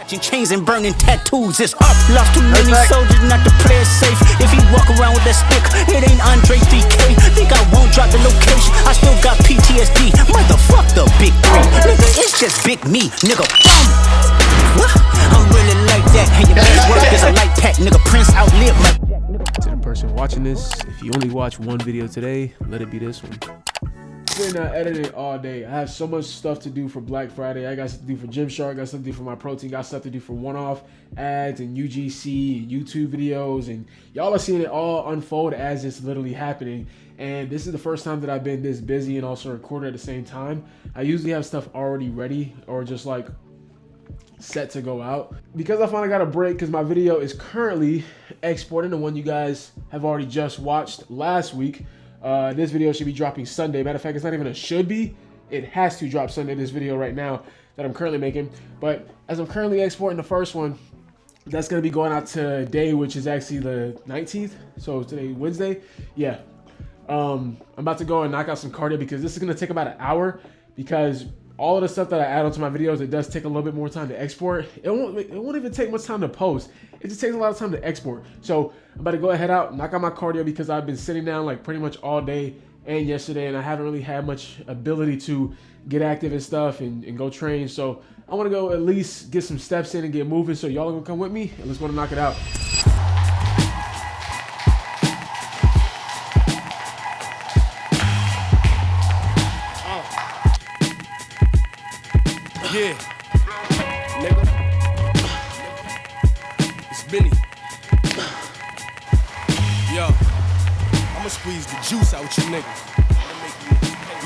Chains and burning tattoos, it's up. Lost too many soldiers not to play it safe. If he walk around with that stick, it ain't Andre 3K. Think I won't drop the location, I still got PTSD. Motherfuck the big three, nigga, it's just big me, nigga. What? I'm really like that, and your best work is a light pack, nigga. Prince outlived my. To the person watching this, if you only watch one video today, let it be this one. Been editing all day. I have so much stuff to do for Black Friday. I got stuff to do for Gymshark, got stuff to do for my protein, got stuff to do for one-off ads and UGC and YouTube videos, and y'all are seeing it all unfold as it's literally happening. And this is the first time that I've been this busy and also recorded at the same time. I usually have stuff already ready or just like set to go out. Because I finally got a break because my video is currently exporting, the one you guys have already just watched last week. This video should be dropping Sunday. Matter of fact, it's not even a should be. It has to drop Sunday, this video right now that I'm currently making. But as I'm currently exporting the first one, that's going to be going out today, which is actually the 19th. So today, Wednesday. Yeah. I'm about to go and knock out some cardio because this is going to take about an hour, because all of the stuff that I add onto my videos, it does take a little bit more time to export. It won't even take much time to post. It just takes a lot of time to export. So I'm about to go ahead out, knock out my cardio, because I've been sitting down like pretty much all day and yesterday, and I haven't really had much ability to get active and stuff and go train. So I want to go at least get some steps in and get moving. So y'all are gonna come with me and let's go to knock it out. Yeah, nigga, it's Benny. Yo, I'ma squeeze the juice out you niggas.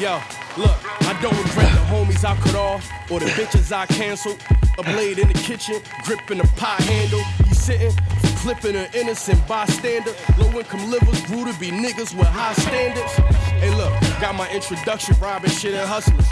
Yo, look, I don't regret the homies I cut off or the bitches I canceled. A blade in the kitchen, gripping a pot handle. You sitting, clipping an innocent bystander. Low-income livers grew to be niggas with high standards. Hey, look, got my introduction, robbing shit and hustling.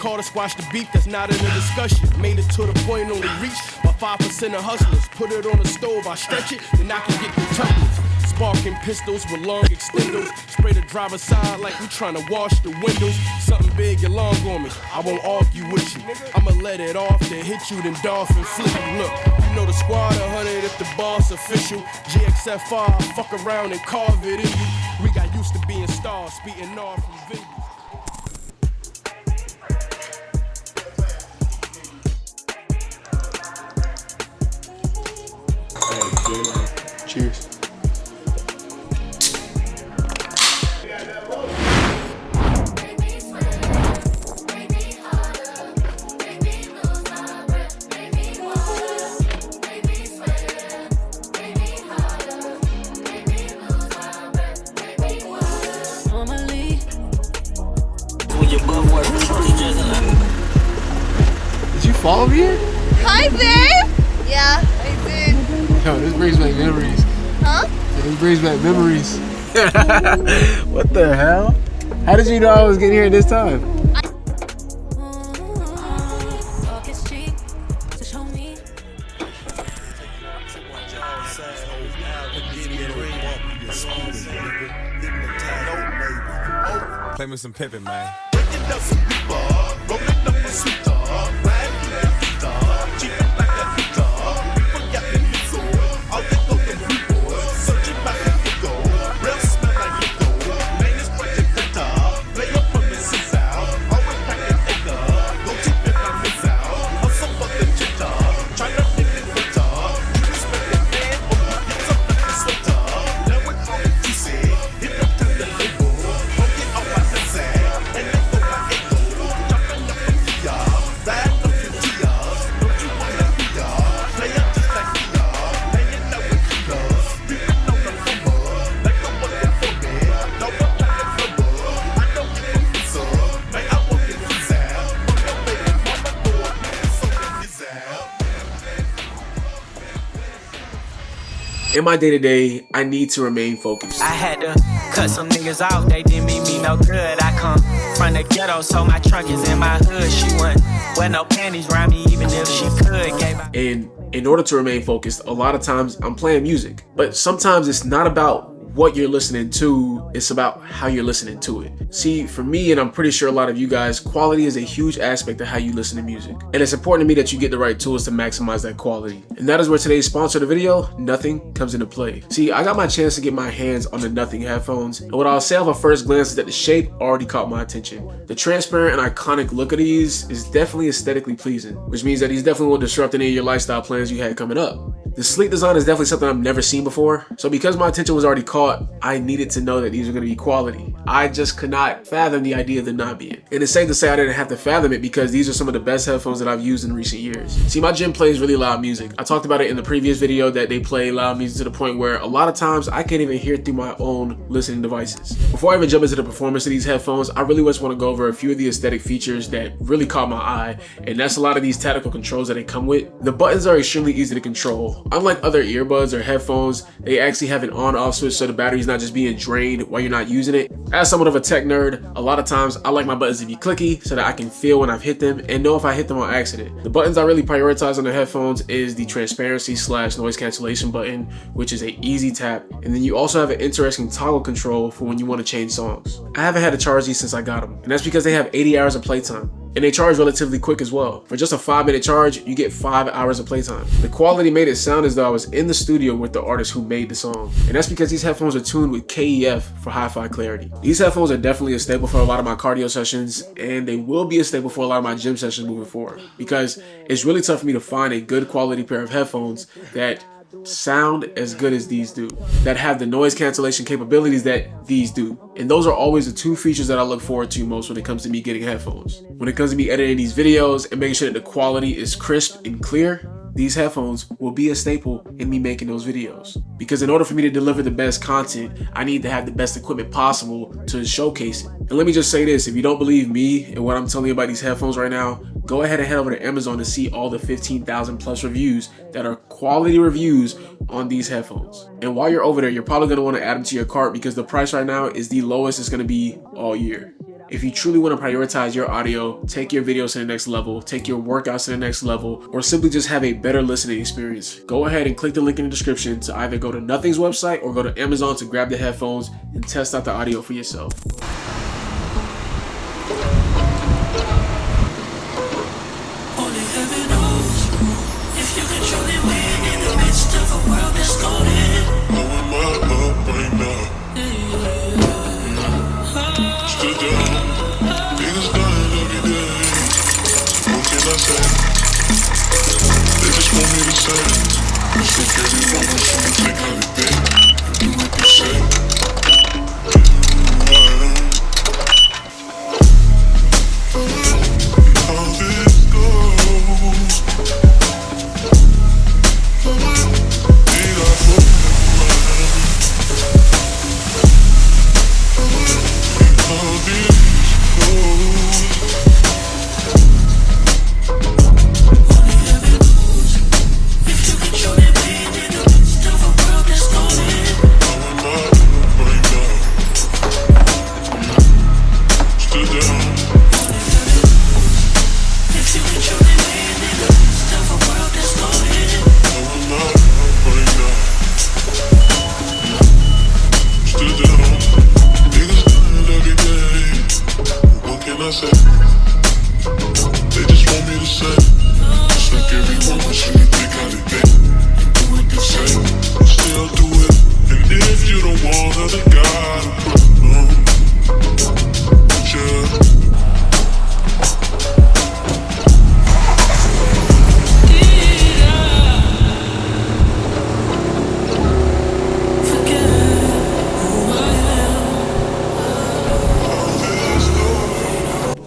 Call to squash the beef that's not in the discussion. Made it to the point only reached by 5% of hustlers. Put it on the stove, I stretch it, then I can get contemplative. Sparking pistols with long extenders. Spray the driver's side like we trying to wash the windows. Something big and long on me, I won't argue with you. I'ma let it off, then hit you, then dolphin flip you. Look, you know the squad 100 if the boss official. GXFR, fuck around and carve it in you. We got used to being stars, speeding off from venues. Cheers. Did you follow me here? Hi, babe. Yeah, I did. Yo, this brings back memories. Huh? This brings back memories. What the hell? How did you know I was getting here at this time? Play me some Pippin, man. In my day-to-day, I need to remain focused. I had to cut some niggas off, they didn't mean me no good. I come from the ghetto, so my trunk is in my hood. She wouldn't wear no panties around me, even if she could. And in order to remain focused, a lot of times I'm playing music. But sometimes it's not about what you're listening to, it's about how you're listening to it. See, for me, and I'm pretty sure a lot of you guys, quality is a huge aspect of how you listen to music. And it's important to me that you get the right tools to maximize that quality. And that is where today's sponsor of the video, Nothing, comes into play. See, I got my chance to get my hands on the Nothing headphones, and what I'll say off a first glance is that the shape already caught my attention. The transparent and iconic look of these is definitely aesthetically pleasing, which means that these definitely won't disrupt any of your lifestyle plans you had coming up. The sleek design is definitely something I've never seen before, so because my attention was already caught, I needed to know that these are going to be quality. I just could not fathom the idea of them not being. And it's safe to say I didn't have to fathom it because these are some of the best headphones that I've used in recent years. See, my gym plays really loud music. I talked about it in the previous video that they play loud music to the point where a lot of times I can't even hear through my own listening devices. Before I even jump into the performance of these headphones, I really just want to go over a few of the aesthetic features that really caught my eye, and that's a lot of these tactical controls that they come with. The buttons are extremely easy to control. Unlike other earbuds or headphones, they actually have an on-off switch so the battery's not just being drained while you're not using it. As somewhat of a tech nerd, a lot of times I like my buttons to be clicky so that I can feel when I've hit them and know if I hit them on accident. The buttons I really prioritize on the headphones is the transparency / noise cancellation button, which is an easy tap, and then you also have an interesting toggle control for when you want to change songs. I haven't had to charge these since I got them, and that's because they have 80 hours of playtime. And they charge relatively quick as well. For just a 5-minute charge, you get 5 hours of playtime. The quality made it sound as though I was in the studio with the artist who made the song. And that's because these headphones are tuned with KEF for hi-fi clarity. These headphones are definitely a staple for a lot of my cardio sessions, and they will be a staple for a lot of my gym sessions moving forward, because it's really tough for me to find a good quality pair of headphones that sound as good as these do, that have the noise cancellation capabilities that these do. And those are always the two features that I look forward to most when it comes to me getting headphones. When it comes to me editing these videos and making sure that the quality is crisp and clear, these headphones will be a staple in me making those videos. Because in order for me to deliver the best content, I need to have the best equipment possible to showcase it. And let me just say this, if you don't believe me and what I'm telling you about these headphones right now, go ahead and head over to Amazon to see all the 15,000 plus reviews that are quality reviews on these headphones. And while you're over there, you're probably gonna wanna add them to your cart because the price right now is the lowest it's gonna be all year. If you truly want to prioritize your audio, take your videos to the next level, take your workouts to the next level, or simply just have a better listening experience, go ahead and click the link in the description to either go to Nothing's website or go to Amazon to grab the headphones and test out the audio for yourself.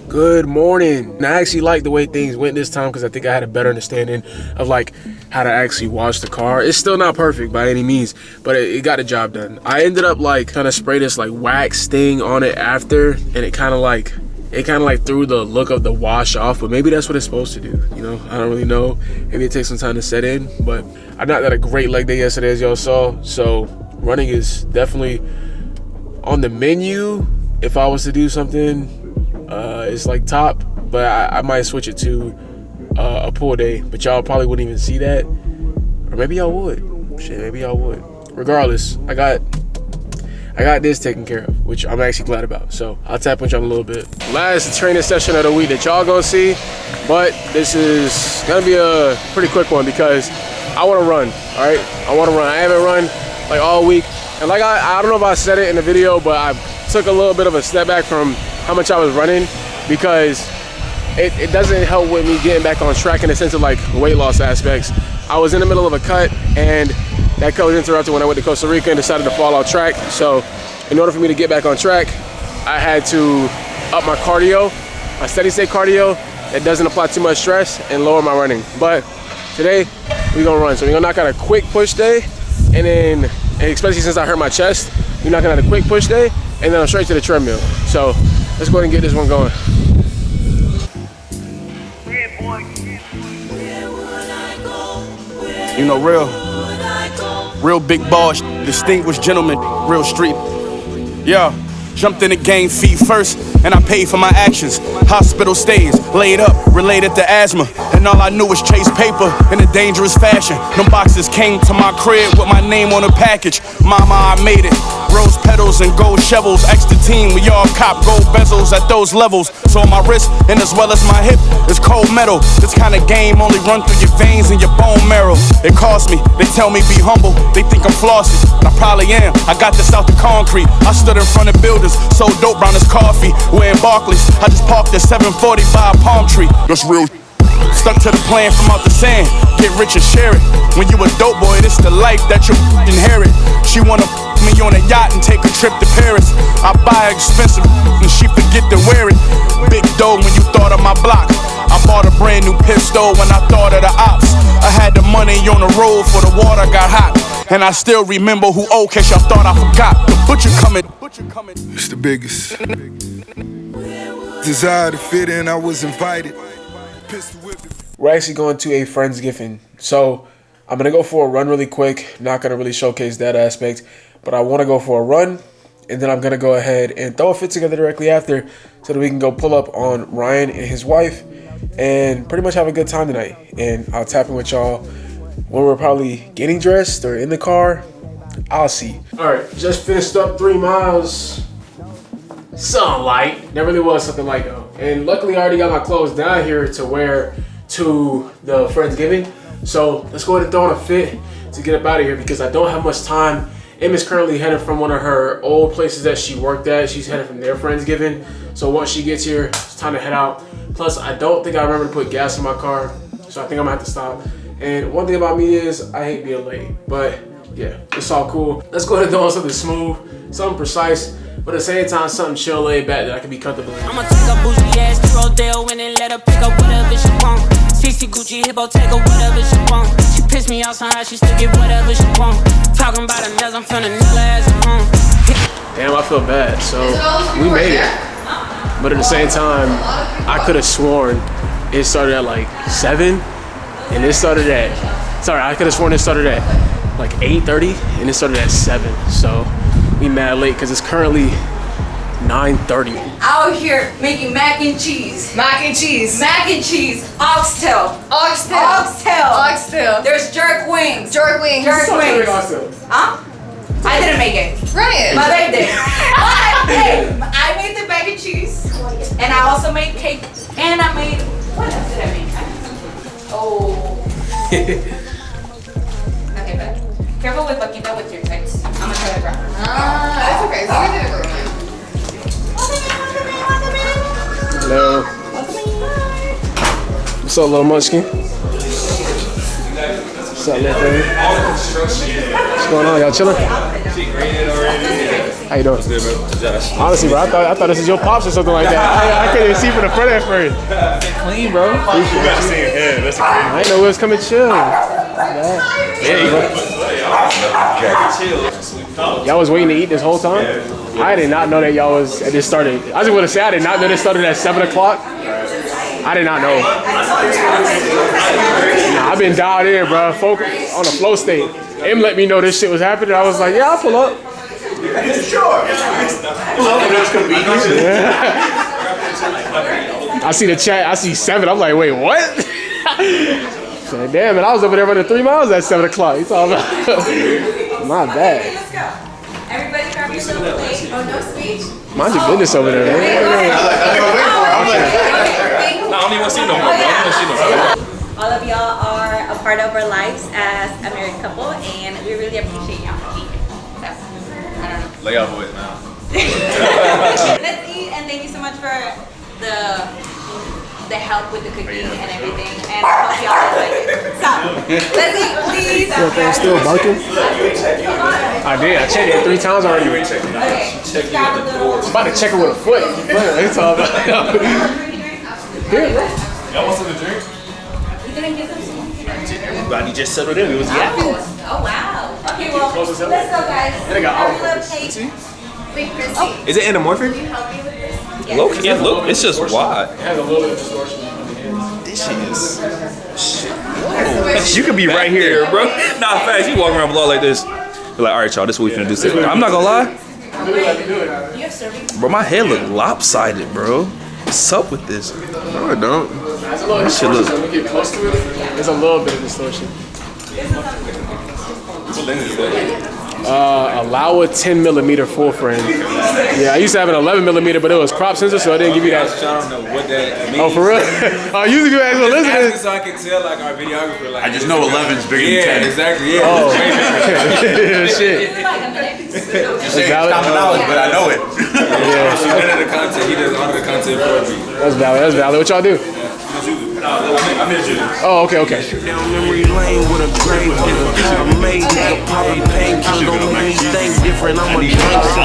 Good morning. And I actually like the way things went this time because I think I had a better understanding of like how to actually wash the car. It's still not perfect by any means, but it got the job done. I ended up like kind of spray this like wax thing on it after, and it kind of like threw the look of the wash off, but maybe that's what it's supposed to do, you know? I don't really know. Maybe it takes some time to set in, but I knocked out a great leg day yesterday, as y'all saw, so running is definitely on the menu. If I was to do something, it's like top, but I might switch it to a pull day, but y'all probably wouldn't even see that, or maybe y'all would. Shit, maybe y'all would. Regardless, I got I got this taken care of, which I'm actually glad about. So I'll tap with y'all in a little bit. Last training session of the week that y'all gonna see, but this is gonna be a pretty quick one because I wanna run, all right? I wanna run. I haven't run like all week. And like I don't know if I said it in the video, but I took a little bit of a step back from how much I was running because it doesn't help with me getting back on track in the sense of like weight loss aspects. I was in the middle of a cut and that cut was interrupted when I went to Costa Rica and decided to fall off track. So in order for me to get back on track, I had to up my cardio, my steady state cardio that doesn't apply too much stress and lower my running. But today we're gonna run. So we're gonna knock out a quick push day and then, especially since I hurt my chest, we're knocking out a quick push day and then I'm straight to the treadmill. So let's go ahead and get this one going. You know, real big boss, distinguished gentleman, real street. Yeah, jumped in the game feet first, and I paid for my actions. Hospital stays, laid up, related to asthma. And all I knew was chase paper in a dangerous fashion. Them boxes came to my crib with my name on the package. Mama, I made it. Rose petals and gold shovels. Ask the team, we all cop gold bezels at those levels. So on my wrist and as well as my hip is cold metal. This kind of game only run through your veins and your bone marrow. It cost me, they tell me be humble. They think I'm flossy, and I probably am. I got this out the concrete. I stood in front of buildings, so dope brown as coffee. Wearing Barclays, I just parked at 740 by a palm tree. That's real. Stuck to the plan from out the sand, get rich and share it. When you a dope boy, this the life that you inherit. She wanna me on a yacht and take a trip to Paris. I buy expensive and she forget to wear it. Big dough when you thought of my block. I bought a brand new pistol when I thought of the ops. I had the money on the road for the water got hot. And I still remember who old case y'all thought I forgot. The butcher coming. It's the biggest. Desire to fit in, I was invited. We're actually going to a Friendsgiving. So I'm gonna go for a run really quick. Not gonna really showcase that aspect, but I wanna go for a run and then I'm gonna go ahead and throw a fit together directly after so that we can go pull up on Ryan and his wife and pretty much have a good time tonight. And I'll tap in with y'all when we're probably getting dressed or in the car. I'll see. All right, just finished up 3 miles. Something light. That really was something light though. And luckily I already got my clothes down here to wear to the Friendsgiving. So let's go ahead and throw on a fit to get up out of here because I don't have much time. Em is currently headed from one of her old places that she worked at. She's headed from their Friendsgiving. So once she gets here, it's time to head out. Plus, I don't think I remember to put gas in my car. So I think I'm gonna have to stop. And one thing about me is I hate being late, but yeah, it's all cool. Let's go ahead and throw on something smooth, something precise, but at the same time, something chill, laid back that I can be comfortable in. I'ma take a bougie ass to Rodale and then let her pick up whatever she want. 60 Gucci hippo, take her whatever she want. She pissed me off somehow, she still get whatever she want. Talking about a nails, I'm feeling nigga ass at home. Damn, I feel bad. So we made it, but at the same time, I could have sworn it started at like 7, and it started at. Sorry, I could have sworn it started at like 8:30, and it started at 7. So we mad late because it's currently 9:30. Out here making mac and cheese. Mac and cheese. Mac and cheese. Oxtail. Oxtail. Oxtail. Oxtail. There's jerk wings. Jerk wings. Jerk wings. Huh? I didn't make it. Ryan. My babe did. But hey, I made the mac and cheese. And I also made cake. And I made, what else did I make? Oh. Okay, but careful with Paquita with your text. I'm gonna try to grab her. That's okay. So we did it really nice. Hello. What's up, little munchkin? What's up, little thing? What's going on? Y'all chilling? How you doing? Honestly, bro, I thought this was your pops or something like that. I couldn't even see from the front at first. Clean, bro. You gotta see your head. That's crazy. I didn't know we was coming chill. Y'all was waiting to eat this whole time? I did not know that y'all was, this started. I just want to say I did not know this started at 7 o'clock. I did not know. Nah, I've been dialed in, bro. Folk on a flow state. Em let me know this shit was happening. I was like, yeah, I'll pull up. Sure. I see the chat. I see 7. I'm like, wait, what? So, damn it, I was over there running 3 miles at 7 o'clock. You talking about? My bad. Let's go. Everybody grab Oh, no speech? Mind your business over there, man. No, I don't even want to see no more, bro. I don't want to see no more. All of y'all are a part of our lives as a married couple, and we really appreciate y'all being here. So, I don't know. Lay out boys now. Let's eat, and thank you so much for the help with the cooking and everything. And I hope y'all like it. So, let's eat, please. Your thing still barking? I did. I checked it 3 times already. Okay. Grab a little. I'm about to check it with a foot. It's all about here, bro. Y'all want something to drink? You didn't get them some? Everybody just settled in. We was yapping. Oh, wow. Okay, well, let's go, guys. They got Have a all little cake. Wait, Chrissy. Is it anamorphic? Can you help me with this? Low key, look, it's just wide. It has a little bit of distortion on the ends. This shit is shit. Whoa. You could be right here, bro. Nah, fast. You walk around vlog like this. You're like, all right, y'all, this is what we finna do today. I'm not gonna lie. You have serving? Bro, my head look lopsided, bro. What's up with this? No, it don't. There's a little distortion, so when we get close to it, there's a little bit of distortion. What lens is that? Allow a 10mm full frame. Yeah, I used to have an 11mm, but it was crop sensor, so I didn't give you that. I don't know what that means. Oh, for real? I usually do ask Elizabeth. So I can tell like our videographer. Like, I just know 11's bigger than 10. Yeah, exactly. Yeah. Oh, shit. Just saying $1,000, but I know it. Yeah, She's none of the content. He does all of the content for me. that's valid. That's valid. What y'all do? I'm in Judas. Oh, okay, okay. Down memory lane with a grave digger. I made nigga poppin' painkiller, don't make me think different. I'm a gangster.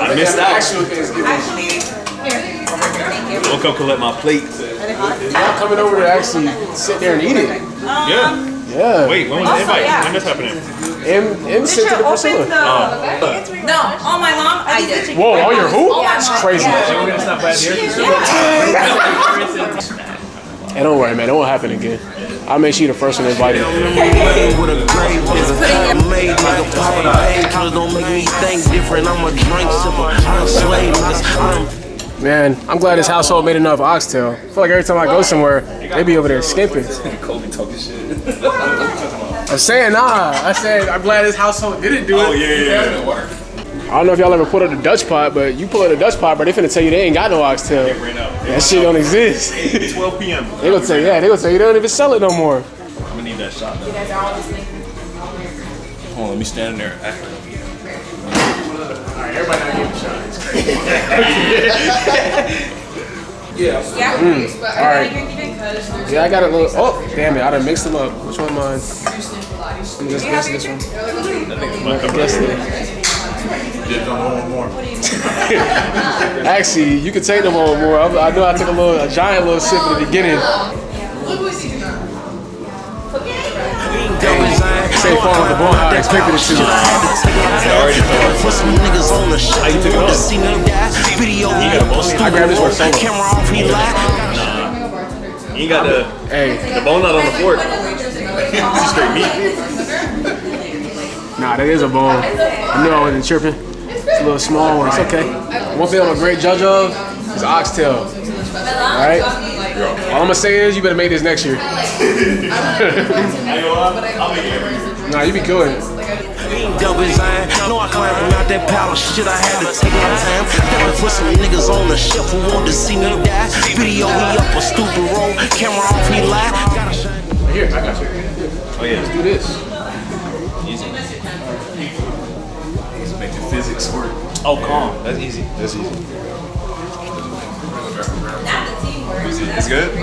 I missed out. Actually, here. Don't come collect my plate. Y'all coming over to actually sit there and eat it. Yeah. Yeah. Wait, when was the invite? When this happening? M sent to the Priscilla. No, all my mom, I did. Whoa, all your who? It's crazy. Hey, don't worry, man. It won't happen again. I'll make sure you're the first one invited. With a grave digger. I made nigga poppin' painkillers, don't make me think different. I'm a drink sipper. I'm a slave nigga. Man, I'm glad this household made enough oxtail. I feel like every time I go somewhere, they be over there skimping. Kobe talking shit. I'm saying, nah. I said, I'm glad this household didn't do it. Oh, yeah. I don't know if y'all ever put up the Dutch pot, but you pull up the Dutch pot, but they finna tell you they ain't got no oxtail. That shit don't exist. 12 p.m. They gonna tell you, yeah, they gonna tell you they don't even sell it no more. I'm gonna need that shot though. Hold on, let me stand in there. Alright, everybody not getting a shot. It's crazy. Alright. Yeah, I got a little. Oh, damn it. I done mixed them up. Which one mine? I'm just guessing this one. I'm guessing it. Actually, you can take them on more. I know I took a giant little sip at the beginning. Say far with the ball, how I expected it to. Put some niggas on the shit. You want to see me die? Video I grabbed this one solo. camera off, he lie. You ain't got the bone out on the fork. This is straight meat. Nah, that is a bone. I knew I wasn't tripping. It's a little small one. It's okay. One thing I'm a great judge of is oxtail. Alright? All I'm gonna say is you better make this next year. Nah, you be good. Double design. No, I climbed out that palace shit. I had to take my time. Gotta put some niggas on the shelf who want to see me die. Video me up a stupid roll. Camera off, he lie. Gotta shine. Here, I got you. Oh yeah, Let's do this. easy. Make the physics work. Oh, calm. That's easy. That's easy. It's good? I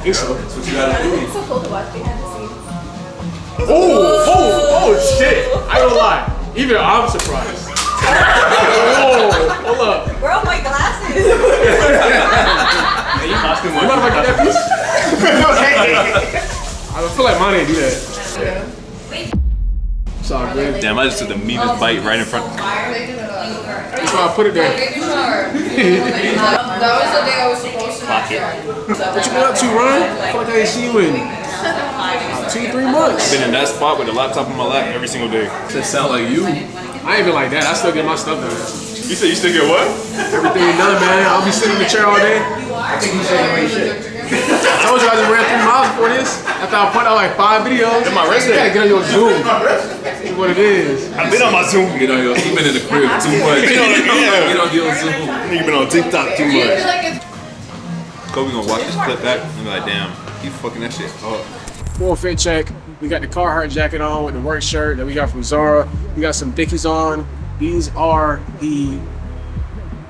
think so. That's what you gotta do. It's so cool to watch behind the scenes. Oh, shit. I ain't gonna lie. Even I'm surprised. Whoa, hold up. Where are my glasses? You mind if I get that piece? I feel like mine ain't do that. It's all good. Damn, I just took the meanest bite right in front. That's why I put it there. That was the day I was supposed to What you been up to, Ryan? I feel like I ain't seen you in 2-3 months. Been in that spot with the laptop on my lap every single day. That sound like you. I ain't been like that. I still get my stuff done. You said you still get what? Everything done, man. I'll be sitting in the chair all day. I think you said you ain't shit. I told you I just ran 3 miles before this. After I put out like 5 videos. In my rest you gotta get on your Zoom. That's what it is. I've been on my Zoom. You know, he been in the crib too much. You don't get on Zoom. Nigga been on TikTok too You much. feel like it's Kobe gonna watch this clip back and be like, damn, you fucking that shit up. Full fit check. We got the Carhartt jacket on with the work shirt that we got from Zara. We got some Dickies on. These are the,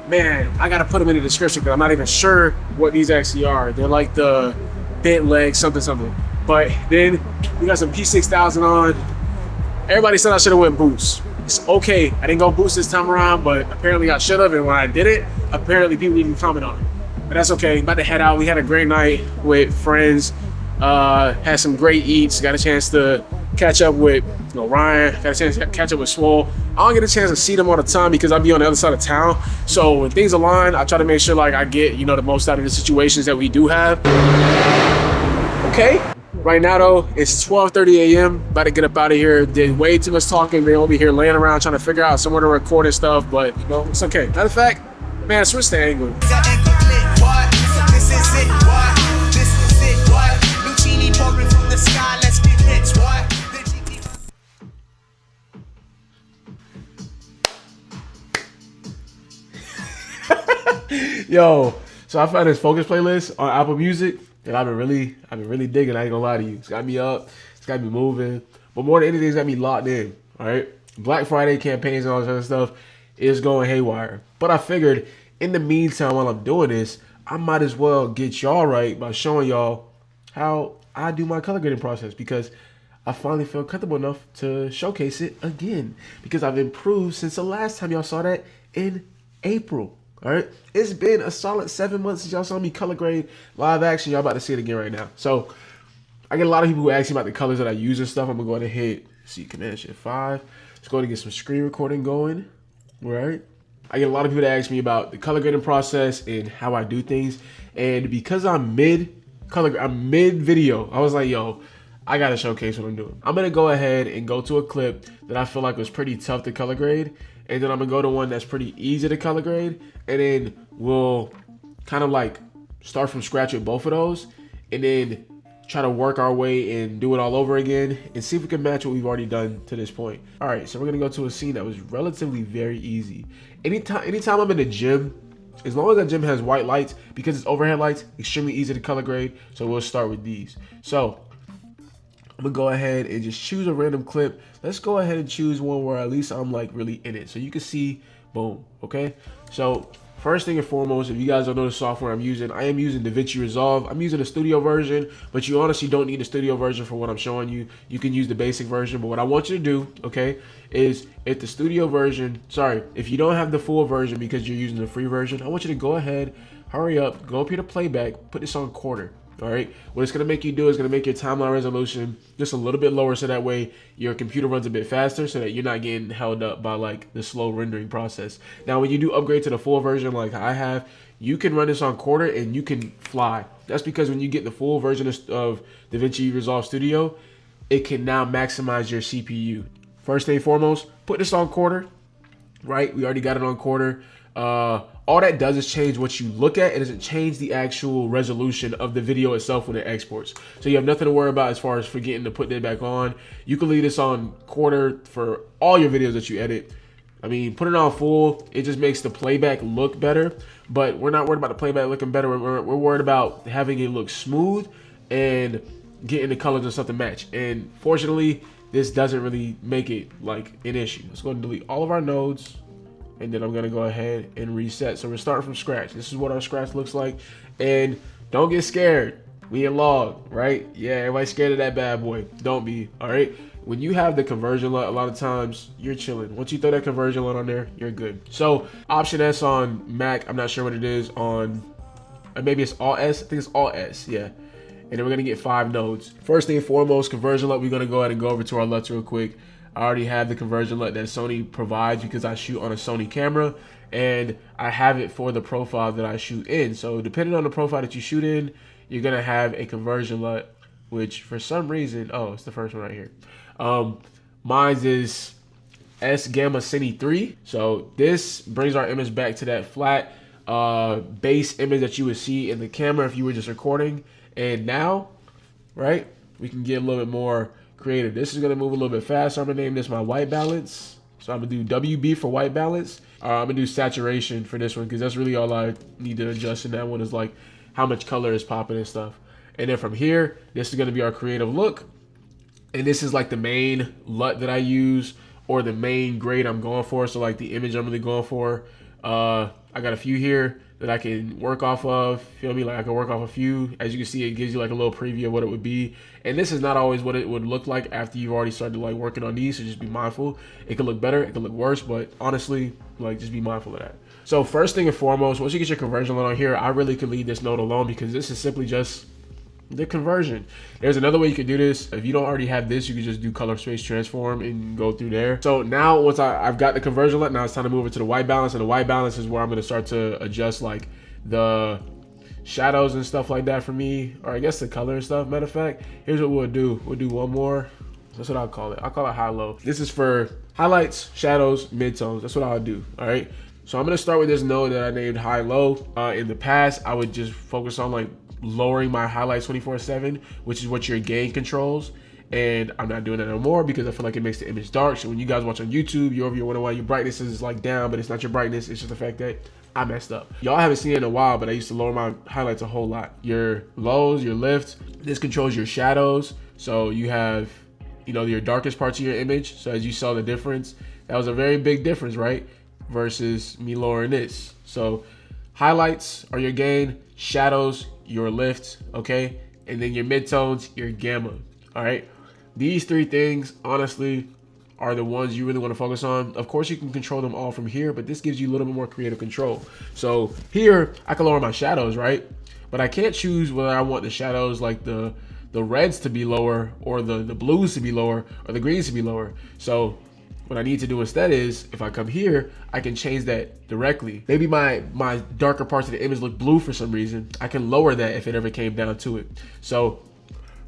man, I gotta put them in the description because I'm not even sure what these actually are. They're like the bent leg something. But then we got some P6000 on. Everybody said I should have went boots. It's okay. I didn't go boots this time around, but apparently I should have. And when I did it, apparently people didn't comment on it. But that's okay. About to head out. We had a great night with friends. Had some great eats. Got a chance to catch up with Ryan. Got a chance to catch up with Swole. I don't get a chance to see them all the time because I'll be on the other side of town. So when things align, I try to make sure like I get the most out of the situations that we do have. Okay. Right now though, it's 12:30 a.m. About to get up out of here. Did way too much talking. They over here laying around trying to figure out somewhere to record and stuff. But it's okay. Matter of fact, man, switch the angle. Yo, so I found this Focus playlist on Apple Music that I've been really digging. I ain't gonna lie to you. It's got me up, it's got me moving, but more than anything, it's got me locked in. All right, Black Friday campaigns and all this other stuff is going haywire. But I figured in the meantime, while I'm doing this, I might as well get y'all right by showing y'all how I do my color grading process because I finally feel comfortable enough to showcase it again because I've improved since the last time y'all saw that in April. All right, it's been a solid 7 months since y'all saw me color grade live action. Y'all about to see it again right now. So I get a lot of people who ask me about the colors that I use and stuff. I'm gonna go ahead and hit Command Shift 5. Let's go ahead and get some screen recording going. All right. I get a lot of people that ask me about the color grading process and how I do things. And because I'm mid video, I was like, yo, I gotta showcase what I'm doing. I'm gonna go ahead and go to a clip that I feel like was pretty tough to color grade. And then I'm gonna go to one that's pretty easy to color grade. And then we'll kind of like start from scratch with both of those. And then try to work our way and do it all over again and see if we can match what we've already done to this point. All right, so we're gonna go to a scene that was relatively very easy. Anytime I'm in the gym, as long as that gym has white lights, because it's overhead lights, extremely easy to color grade. So we'll start with these. So I'm gonna go ahead and just choose a random clip. Let's go ahead and choose one where at least I'm like really in it. So you can see, boom, okay? So first thing and foremost, if you guys don't know the software I'm using, I am using DaVinci Resolve. I'm using a studio version, but you honestly don't need a studio version for what I'm showing you. You can use the basic version, but what I want you to do, okay, is if the studio version, if you don't have the full version because you're using the free version, I want you to go ahead, hurry up, go up here to playback, put this on quarter. All right, what it's gonna make you do is gonna make your timeline resolution just a little bit lower, so that way your computer runs a bit faster, so that you're not getting held up by like the slow rendering process. Now, when you do upgrade to the full version like I have, you can run this on quarter and you can fly. That's because when you get the full version of DaVinci Resolve Studio, it can now maximize your CPU. First thing foremost, put this on quarter. Right, we already got it on quarter. All that does is change what you look at. It doesn't change the actual resolution of the video itself when it exports. So you have nothing to worry about as far as forgetting to put that back on. You can leave this on quarter for all your videos that you edit. I mean, put it on full. It just makes the playback look better. But we're not worried about the playback looking better. We're worried about having it look smooth and getting the colors and stuff to match. And fortunately, this doesn't really make it like an issue. Let's go and delete all of our nodes. And then I'm gonna go ahead and reset. So we're starting from scratch. This is what our scratch looks like. And don't get scared. We in log, right? Yeah, everybody's scared of that bad boy. Don't be, all right? When you have the conversion LUT, a lot of times you're chilling. Once you throw that conversion LUT on there, you're good. So Option S on Mac, I'm not sure what it is on, maybe it's Alt S. I think it's Alt S, yeah. And then we're gonna get 5 nodes. First thing and foremost, conversion LUT, we're gonna go ahead and go over to our LUTs real quick. I already have the conversion LUT that Sony provides because I shoot on a Sony camera, and I have it for the profile that I shoot in. So depending on the profile that you shoot in, you're gonna have a conversion LUT, which for some reason, oh, it's the first one right here. Mine's is S Gamma Cine 3. So this brings our image back to that flat base image that you would see in the camera if you were just recording. And now, right, we can get a little bit more creative. This is gonna move a little bit faster. I'm gonna name this my white balance. So I'm gonna do WB for white balance. I'm gonna do saturation for this one because that's really all I need to adjust in that one is like how much color is popping and stuff. And then from here, this is gonna be our creative look. And this is like the main LUT that I use or the main grade I'm going for. So like the image I'm really going for. I got a few here that I can work off of. Feel me? Like I can work off a few. As you can see, it gives you like a little preview of what it would be. And this is not always what it would look like after you've already started like working on these. So just be mindful. It could look better. It could look worse. But honestly, like just be mindful of that. So first thing and foremost, once you get your conversion on here, I really could leave this node alone because this is simply just the conversion. There's another way you could do this. If you don't already have this, you could just do color space transform and go through there. So now once I've got the conversion LUT, now it's time to move it to the white balance. And the white balance is where I'm going to start to adjust like the shadows and stuff like that for me, or I guess the color and stuff. Matter of fact, here's what we'll do. We'll do one more. That's what I'll call it. I'll call it high-low. This is for highlights, shadows, midtones. That's what I'll do. All right. So I'm going to start with this node that I named high-low. In the past, I would just focus on like lowering my highlights 24/7, which is what your gain controls. And I'm not doing that no more because I feel like it makes the image dark. So when you guys watch on YouTube, you're over here wondering why your brightness is like down, but it's not your brightness. It's just the fact that I messed up. Y'all haven't seen it in a while, but I used to lower my highlights a whole lot. Your lows, your lift, this controls your shadows. So you have, you know, your darkest parts of your image. So as you saw the difference, that was a very big difference, right? Versus me lowering this. So highlights are your gain, shadows, your lift, okay? And then your midtones, your gamma, all right? These three things, honestly, are the ones you really want to focus on. Of course, you can control them all from here, but this gives you a little bit more creative control. So here, I can lower my shadows, right? But I can't choose whether I want the shadows like the reds to be lower or the blues to be lower or the greens to be lower. So what I need to do instead is, if I come here, I can change that directly. Maybe my darker parts of the image look blue for some reason. I can lower that if it ever came down to it. So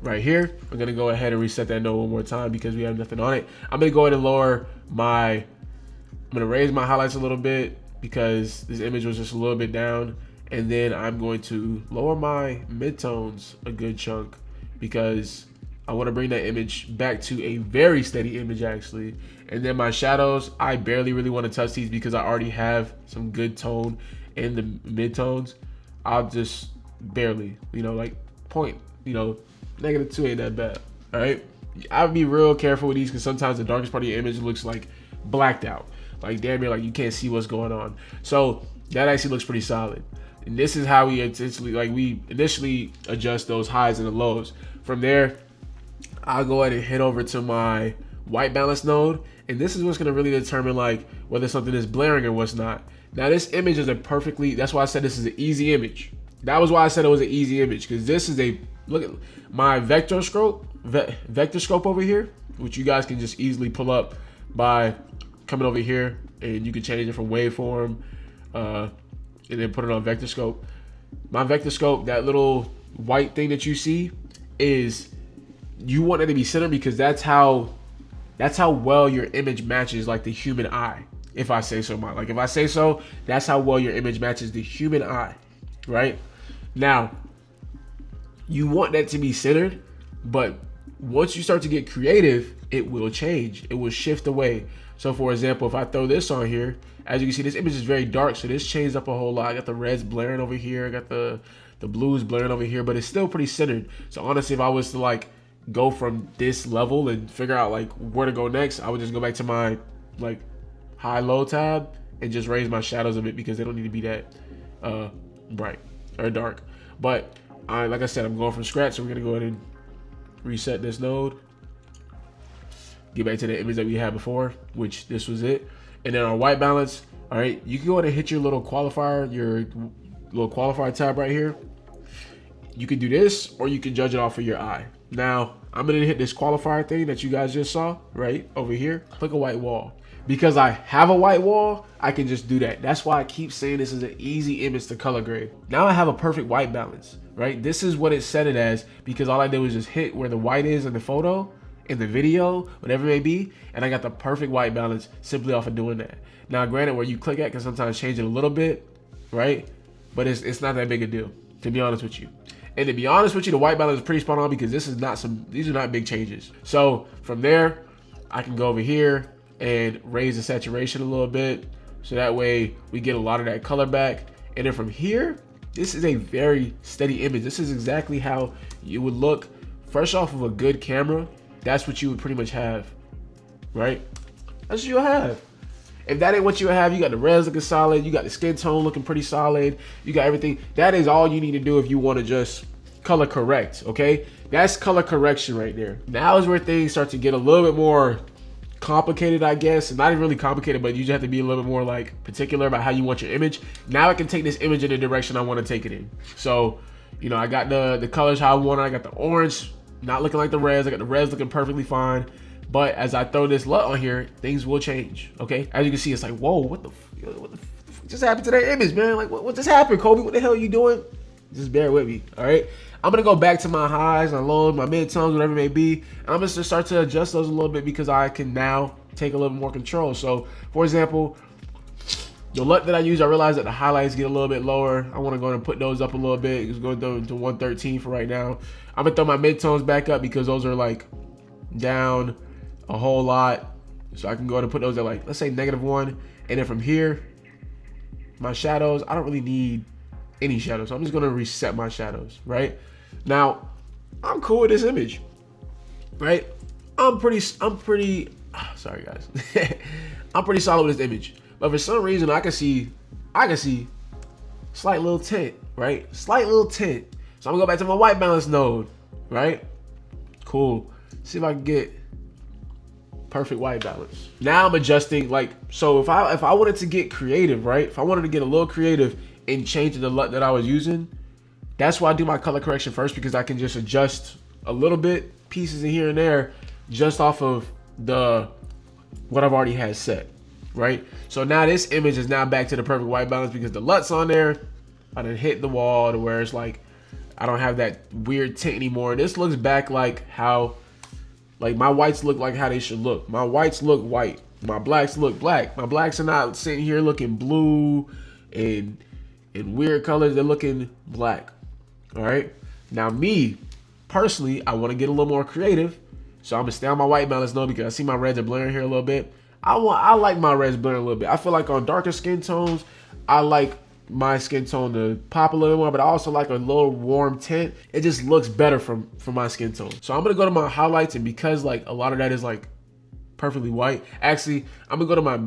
right here, I'm gonna go ahead and reset that node one more time because we have nothing on it. I'm gonna go ahead and I'm gonna raise my highlights a little bit because this image was just a little bit down. And then I'm going to lower my midtones a good chunk because I want to bring that image back to a very steady image actually. And then my shadows, I barely really want to touch these because I already have some good tone in the midtones. I'll just barely, you know, like point, you know, -2 ain't that bad, all right? I would be real careful with these because sometimes the darkest part of your image looks like blacked out. Like damn near like you can't see what's going on. So that actually looks pretty solid. And this is how we initially adjust those highs and the lows. From there, I'll go ahead and head over to my white balance node. And this is what's gonna really determine like whether something is blaring or what's not. Now this image is that's why I said this is an easy image. That was why I said it was an easy image, because this is look at my vector scope over here, which you guys can just easily pull up by coming over here, and you can change it from waveform and then put it on vector scope. My vector scope, that little white thing that you see, is you want it to be centered because that's how well your image matches like the human eye. If I say so, if I say so, that's how well your image matches the human eye, right? Now, you want that to be centered, but once you start to get creative, it will change. It will shift away. So for example, if I throw this on here, as you can see, this image is very dark, so this changed up a whole lot. I got the reds blaring over here, I got the blues blaring over here, but it's still pretty centered. So honestly, if I was to like go from this level and figure out like where to go next, I would just go back to my like high-low tab and just raise my shadows a bit because they don't need to be that bright or dark. But like I said, I'm going from scratch, so we're gonna go ahead and reset this node, get back to the image that we had before, which this was it. And then our white balance, all right, you can go ahead and hit your little qualifier tab right here. You can do this, or you can judge it off of your eye. Now, I'm gonna hit this qualifier thing that you guys just saw right over here. Click a white wall. Because I have a white wall, I can just do that. That's why I keep saying this is an easy image to color grade. Now I have a perfect white balance, right? This is what it set it as because all I did was just hit where the white is in the photo, in the video, whatever it may be, and I got the perfect white balance simply off of doing that. Now, granted, where you click at can sometimes change it a little bit, right? But it's not that big a deal, to be honest with you. And to be honest with you, the white balance is pretty spot on because these are not big changes. So from there, I can go over here and raise the saturation a little bit. So that way we get a lot of that color back. And then from here, this is a very steady image. This is exactly how you would look fresh off of a good camera. That's what you would pretty much have, right? That's what you'll have. If that ain't what you have, you got the reds looking solid, you got the skin tone looking pretty solid, you got everything. That is all you need to do if you want to just color correct, okay? That's color correction right there. Now is where things start to get a little bit more complicated, I guess. Not even really complicated, but you just have to be a little bit more like particular about how you want your image. Now I can take this image in the direction I want to take it in. So, you know, I got the colors how I want it. I got the orange not looking like the reds. I got the reds looking perfectly fine. But as I throw this LUT on here, things will change, okay? As you can see, it's like, whoa, what the fuck just happened to that image, man? Like, what just happened, Kobe? What the hell are you doing? Just bear with me, all right? I'm gonna go back to my highs, my lows, my mid-tones, whatever it may be. And I'm gonna just start to adjust those a little bit because I can now take a little more control. So, for example, the LUT that I use, I realize that the highlights get a little bit lower. I wanna go ahead and put those up a little bit. Just go to 113 for right now. I'm gonna throw my mid-tones back up because those are like down a whole lot. So I can go ahead and put those at like, let's say -1. And then from here, my shadows, I don't really need any shadows. So I'm just gonna reset my shadows, right? Now, I'm cool with this image, right? I'm pretty, sorry guys. I'm pretty solid with this image. But for some reason, I can see slight little tint, right? Slight little tint. So I'm gonna go back to my white balance node, right? Cool. See if I can get perfect white balance. Now I'm adjusting, like, so if I wanted to get creative, right? If I wanted to get a little creative and change the LUT that I was using, that's why I do my color correction first, because I can just adjust a little bit, pieces in here and there, just off of what I've already had set, right? So now this image is now back to the perfect white balance because the LUT's on there. I done hit the wall to where it's like, I don't have that weird tint anymore. This looks back like how, like my whites look like how they should look. My whites look white. My blacks look black. My blacks are not sitting here looking blue and weird colors. They're looking black. All right. Now me personally, I want to get a little more creative. So I'm gonna stay on my white balance though because I see my reds are blurring here a little bit. I like my reds blurring a little bit. I feel like on darker skin tones, I like my skin tone to pop a little more, but I also like a little warm tint. It just looks better from my skin tone. So I'm gonna go to my highlights, and because like a lot of that is like perfectly white, actually I'm gonna go to my,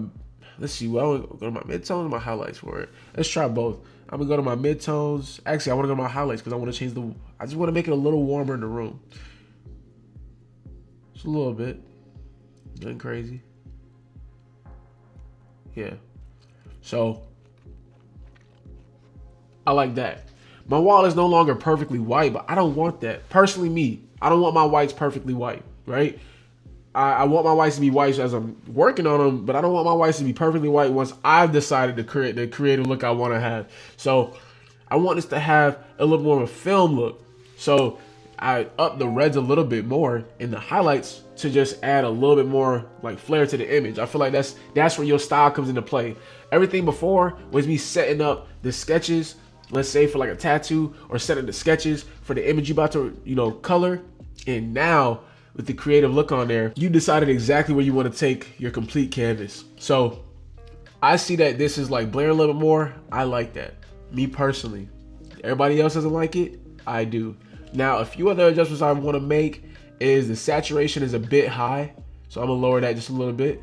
let's see, well, go to my mid-tones or my highlights for it. Let's try both. I'm gonna go to my mid-tones. Actually, I wanna go to my highlights because I wanna change I just wanna make it a little warmer in the room. Just a little bit. Nothing crazy. Yeah. So I like that. My wall is no longer perfectly white, but I don't want that. Personally, me, I don't want my whites perfectly white, right? I want my whites to be white as I'm working on them, but I don't want my whites to be perfectly white once I've decided to create the creative look I want to have. So I want this to have a little more of a film look. So I up the reds a little bit more in the highlights to just add a little bit more like flair to the image. I feel like that's where your style comes into play. Everything before was me setting up the sketches, let's say for like a tattoo, or setting the sketches for the image you about to, you know, color. And now with the creative look on there, you decided exactly where you want to take your complete canvas. So I see that this is like blaring a little bit more. I like that, me personally. Everybody else doesn't like it, I do. Now, a few other adjustments I want to make is the saturation is a bit high. So I'm gonna lower that just a little bit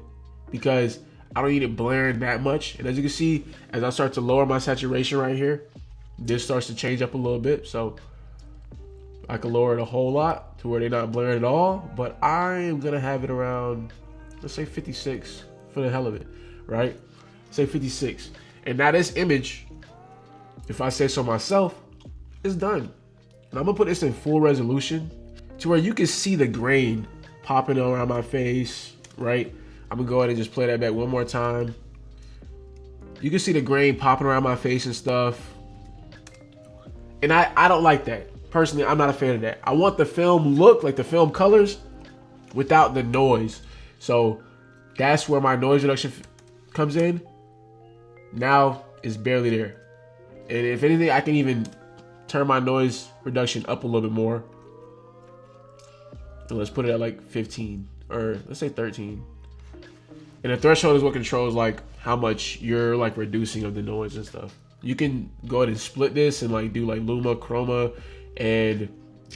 because I don't need it blaring that much. And as you can see, as I start to lower my saturation right here, this starts to change up a little bit. So I can lower it a whole lot to where they're not blaring at all, but I am gonna have it around, let's say 56 for the hell of it, right? Say 56. And now this image, if I say so myself, is done. And I'm gonna put this in full resolution to where you can see the grain popping around my face, right? I'm gonna go ahead and just play that back one more time. You can see the grain popping around my face and stuff. And I don't like that. Personally, I'm not a fan of that. I want the film look, like the film colors, without the noise. So that's where my noise reduction comes in. Now it's barely there. And if anything, I can even turn my noise reduction up a little bit more. And let's put it at like 15 or let's say 13. And the threshold is what controls like how much you're like reducing of the noise and stuff. You can go ahead and split this and like do like luma, chroma, and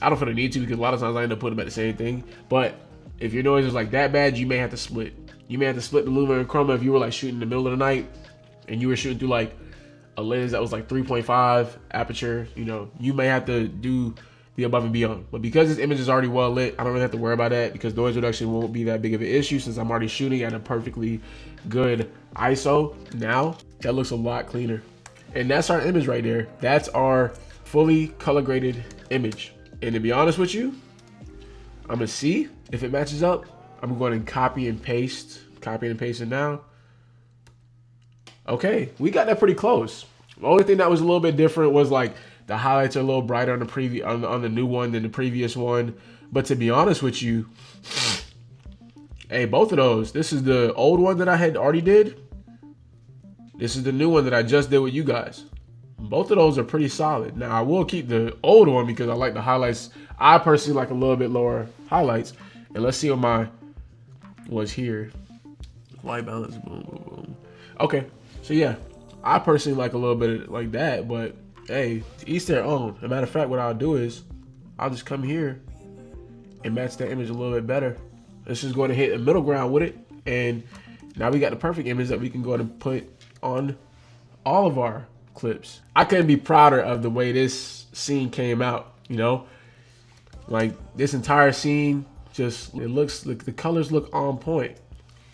I don't feel the need to because a lot of times I end up putting them at the same thing. But if your noise is like that bad, you may have to split. You may have to split the luma and chroma if you were like shooting in the middle of the night and you were shooting through like a lens that was like 3.5 aperture. You know, you may have to do the above and beyond. But because this image is already well lit, I don't really have to worry about that because noise reduction won't be that big of an issue since I'm already shooting at a perfectly good ISO. Now that looks a lot cleaner. And that's our image right there. That's our fully color graded image. And to be honest with you, I'm gonna see if it matches up. I'm going to copy and paste it now. Okay, we got that pretty close. The only thing that was a little bit different was like the highlights are a little brighter on the on the new one than the previous one. But to be honest with you, hey, both of those. This is the old one that I had already did. This is the new one that I just did with you guys. Both of those are pretty solid. Now I will keep the old one because I like the highlights. I personally like a little bit lower highlights. And let's see what my was here. White balance, boom, boom, boom. Okay, so yeah, I personally like a little bit like that, but hey, to each their own. As a matter of fact, what I'll do is I'll just come here and match that image a little bit better. Let's just go ahead and hit a middle ground with it. And now we got the perfect image that we can go ahead and put on all of our clips. I couldn't be prouder of the way this scene came out, you know? Like this entire scene, just, it looks, like the colors look on point.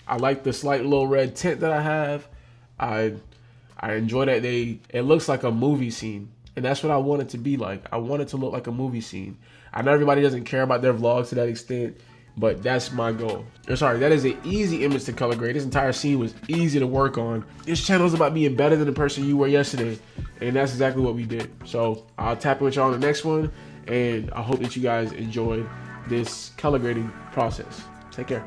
I like the slight little red tint that I have. I enjoy that it looks like a movie scene. And that's what I want it to be like. I want it to look like a movie scene. I know everybody doesn't care about their vlogs to that extent, but that's my goal. Sorry, that is an easy image to color grade. This entire scene was easy to work on. This channel is about being better than the person you were yesterday. And that's exactly what we did. So I'll tap in with y'all on the next one. And I hope that you guys enjoyed this color grading process. Take care.